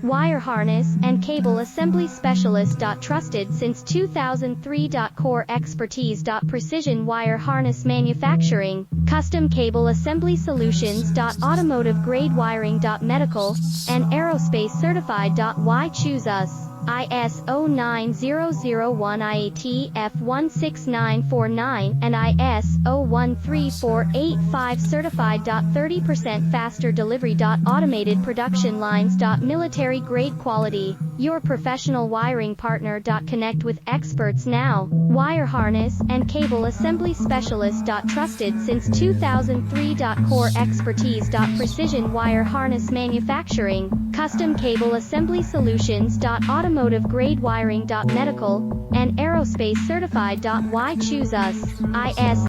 Wire harness and cable assembly specialist. Trusted since 2003. Core expertise. Precision wire harness manufacturing, custom cable assembly solutions. Automotive grade wiring. Medical and aerospace certified. Why choose us? ISO 9001 IATF 16949 and ISO 13485 certified. 30% faster delivery. Automated production lines. Military grade quality, your professional wiring partner. Connect with experts now. Wire harness and cable assembly specialist. Trusted since 2003. Core expertise. Precision wire harness manufacturing, custom cable assembly solutions. Automotive grade wiring. Medical and aerospace certified. Why choose us? IS